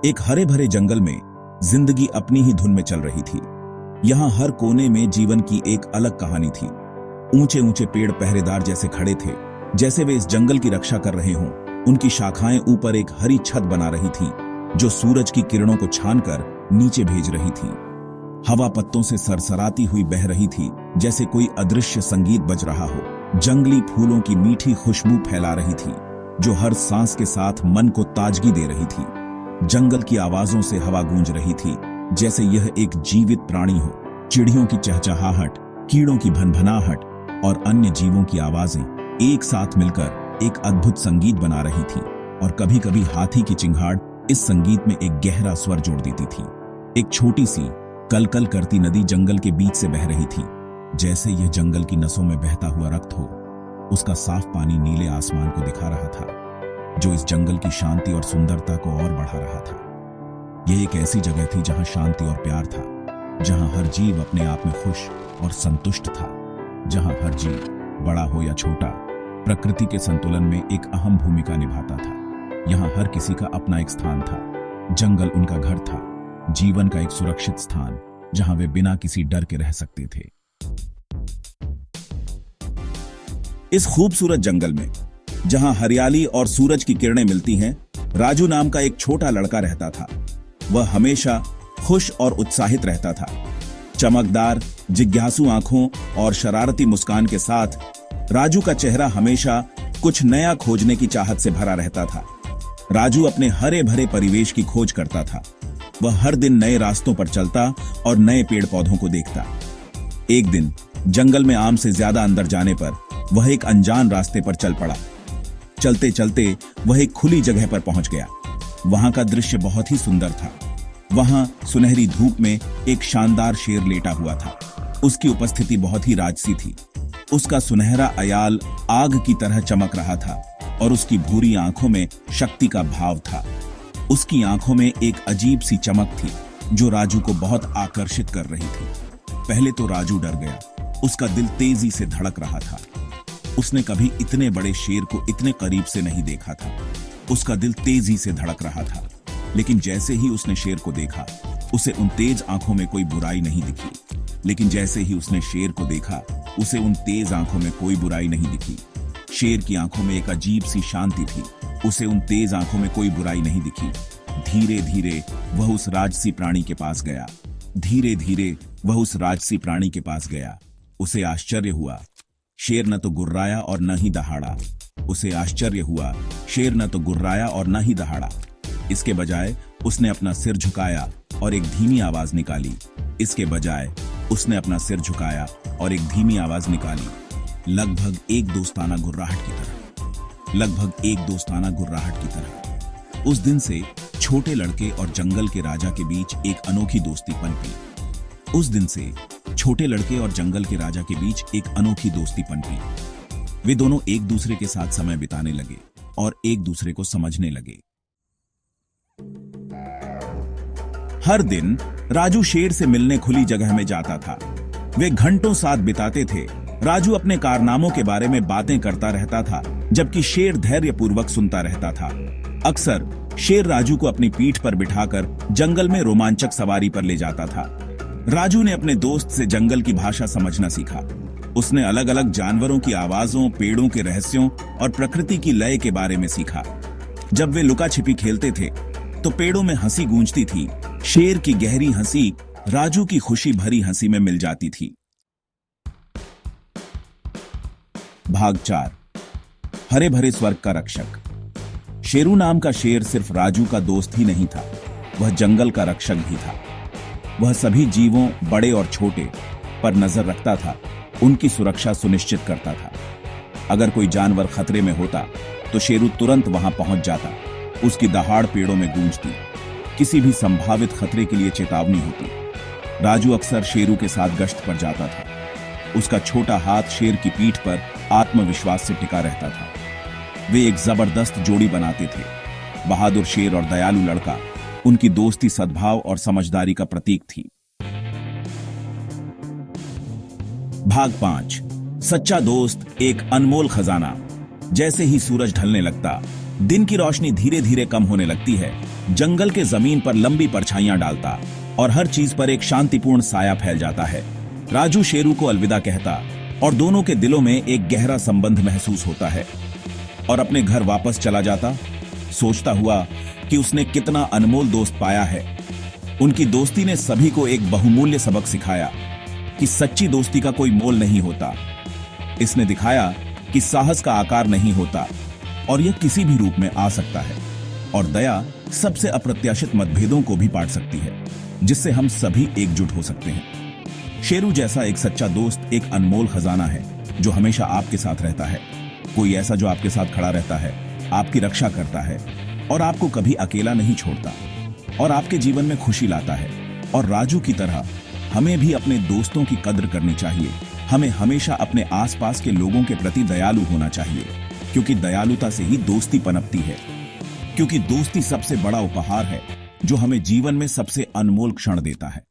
एक हरे भरे जंगल में जिंदगी अपनी ही धुन में चल रही थी। यहाँ हर कोने में जीवन की एक अलग कहानी थी। ऊंचे ऊंचे पेड़ पहरेदार जैसे खड़े थे, जैसे वे इस जंगल की रक्षा कर रहे हों। उनकी शाखाएं ऊपर एक हरी छत बना रही थी, जो सूरज की किरणों को छानकर नीचे भेज रही थी। हवा पत्तों से सरसराती हुई बह रही थी, जैसे कोई अदृश्य संगीत बज रहा हो। जंगली फूलों की मीठी खुशबू फैला रही थी, जो हर सांस के साथ मन को ताजगी दे रही थी। जंगल की आवाजों से हवा गूंज रही थी, जैसे यह एक जीवित प्राणी हो। चिड़ियों की चहचहाहट, कीड़ों की भनभनाहट और अन्य जीवों की आवाजें एक साथ मिलकर एक अद्भुत संगीत बना रही थी। और कभी कभी हाथी की चिंगाड़ इस संगीत में एक गहरा स्वर जोड़ देती थी। एक छोटी सी कलकल करती नदी जंगल के बीच से बह रही थी, जैसे यह जंगल की नसों में बहता हुआ रक्त हो। उसका साफ पानी नीले आसमान को दिखा रहा था, जो इस जंगल की शांति और सुंदरता को और बढ़ा रहा था। यह एक ऐसी जगह थी जहां शांति और प्यार था, जहां हर जीव अपने आप में खुश और संतुष्ट था, जहां हर जीव, बड़ा हो या छोटा, प्रकृति के संतुलन में एक अहम भूमिका निभाता था। यहां हर किसी का अपना एक स्थान था। जंगल उनका घर था, जीवन का एक सुरक्षित स्थान, जहां वे बिना किसी डर के रह सकते थे। इस खूबसूरत जंगल में, जहां हरियाली और सूरज की किरणें मिलती हैं, राजू नाम का एक छोटा लड़का रहता था। वह हमेशा खुश और उत्साहित रहता था। चमकदार, जिज्ञासु आंखों और शरारती मुस्कान के साथ राजू का चेहरा हमेशा कुछ नया खोजने की चाहत से भरा रहता था। राजू अपने हरे भरे परिवेश की खोज करता था। वह हर दिन नए रास्तों पर चलता और नए पेड़ पौधों को देखता। एक दिन जंगल में आम से ज्यादा अंदर जाने पर वह एक अनजान रास्ते पर चल पड़ा। चलते चलते वह एक खुली जगह पर पहुंच गया। वहां का दृश्य बहुत ही सुंदर था। वहां सुनहरी धूप में एक शानदार शेर लेटा हुआ था। उसकी उपस्थिति बहुत ही राजसी थी। उसका सुनहरा अयाल आग की तरह चमक रहा था और उसकी भूरी आंखों में शक्ति का भाव था। उसकी आंखों में एक अजीब सी चमक थी, जो राजू को बहुत आकर्षित कर रही थी। पहले तो राजू डर गया। उसका दिल तेजी से धड़क रहा था। उसने कभी इतने बड़े शेर को इतने करीब से नहीं देखा था। उसका दिल तेजी से धड़क रहा था। लेकिन जैसे ही उसने शेर को देखा, उसे उन तेज आंखों में कोई बुराई नहीं दिखी। लेकिन जैसे ही उसने शेर को देखा, उसे उन तेज आंखों में कोई बुराई नहीं दिखी। शेर की आंखों में एक अजीब सी शांति थी। उसे उन तेज आंखों में कोई बुराई नहीं दिखी। धीरे धीरे वह उस राजसी प्राणी के पास गया। धीरे धीरे वह उस राजसी प्राणी के पास गया। उसे आश्चर्य हुआ। शेर न तो गुर्राया और न ही दहाड़ा। उसे आश्चर्य हुआ। शेर न तो गुर्राया और न ही दहाड़ा। इसके बजाय उसने अपना सिर झुकाया और एक धीमी आवाज निकाली। इसके बजाय उसने अपना सिर झुकाया और एक धीमी आवाज निकाली, लगभग एक दोस्ताना गुर्राहट की तरह। लगभग एक दोस्ताना गुर्राहट की तरह। उस दिन से छोटे लड़के और जंगल के राजा के बीच एक अनोखी दोस्ती पनपी। उस दिन से छोटे लड़के और जंगल के राजा के बीच एक अनोखी दोस्ती पनपी। वे दोनों एक दूसरे के साथ समय बिताने लगे और एक दूसरे को समझने लगे। हर दिन राजू शेर से मिलने खुली जगह में जाता था। वे घंटों साथ बिताते थे। राजू अपने कारनामों के बारे में बातें करता रहता था, जबकि शेर धैर्यपूर्वक सुनता रहता था। अक्सर शेर राजू को अपनी पीठ पर बिठाकर जंगल में रोमांचक सवारी पर ले जाता था। राजू ने अपने दोस्त से जंगल की भाषा समझना सीखा। उसने अलग अलग जानवरों की आवाजों, पेड़ों के रहस्यों और प्रकृति की लय के बारे में सीखा। जब वे लुका छिपी खेलते थे, तो पेड़ों में हंसी गूंजती थी। शेर की गहरी हंसी राजू की खुशी भरी हंसी में मिल जाती थी। भाग 4। हरे भरे स्वर्ग का रक्षक। शेरू नाम का शेर सिर्फ राजू का दोस्त ही नहीं था, वह जंगल का रक्षक भी था। वह सभी जीवों, बड़े और छोटे, पर नजर रखता था, उनकी सुरक्षा सुनिश्चित करता था। अगर कोई जानवर खतरे में होता, तो शेरू तुरंत वहां पहुंच जाता। उसकी दहाड़ पेड़ों में गूंजती। किसी भी संभावित खतरे के लिए चेतावनी होती। राजू अक्सर शेरू के साथ गश्त पर जाता था। उसका छोटा हाथ शेर की पीठ पर आत्मविश्वास से टिका रहता था। वे एक जबरदस्त जोड़ी बनाते थे। बहादुर शेर और दयालु लड़का, उनकी दोस्ती सद्भाव और समझदारी का प्रतीक थी। भाग 5। सच्चा दोस्त एक अनमोल खजाना। जैसे ही सूरज ढलने लगता, दिन की रोशनी धीरे धीरे कम होने लगती है। जंगल के जमीन पर लंबी परछाइयां डालता और हर चीज पर एक शांतिपूर्ण साया फैल जाता है। राजू शेरू को अलविदा कहता और दोनों के दिलों में एक गहरा संबंध महसूस होता है और अपने घर वापस चला जाता, सोचता हुआ कि उसने कितना अनमोल दोस्त पाया है। उनकी दोस्ती ने सभी को एक बहुमूल्य सबक सिखाया कि सच्ची दोस्ती का कोई मोल नहीं होता। इसने दिखाया कि साहस का आकार नहीं होता और यह किसी भी रूप में आ सकता है, और दया सबसे अप्रत्याशित मतभेदों को भी पाट सकती है, जिससे हम सभी एकजुट हो सकते हैं। शेरू जैसा एक सच्चा दोस्त एक अनमोल खजाना है जो हमेशा आपके साथ रहता है। कोई ऐसा जो आपके साथ खड़ा रहता है, आपकी रक्षा करता है और आपको कभी अकेला नहीं छोड़ता और आपके जीवन में खुशी लाता है। और राजू की तरह हमें भी अपने दोस्तों की कद्र करनी चाहिए। हमें हमेशा अपने आसपास के लोगों के प्रति दयालु होना चाहिए, क्योंकि दयालुता से ही दोस्ती पनपती है। क्योंकि दोस्ती सबसे बड़ा उपहार है जो हमें जीवन में सबसे अनमोल क्षण देता है।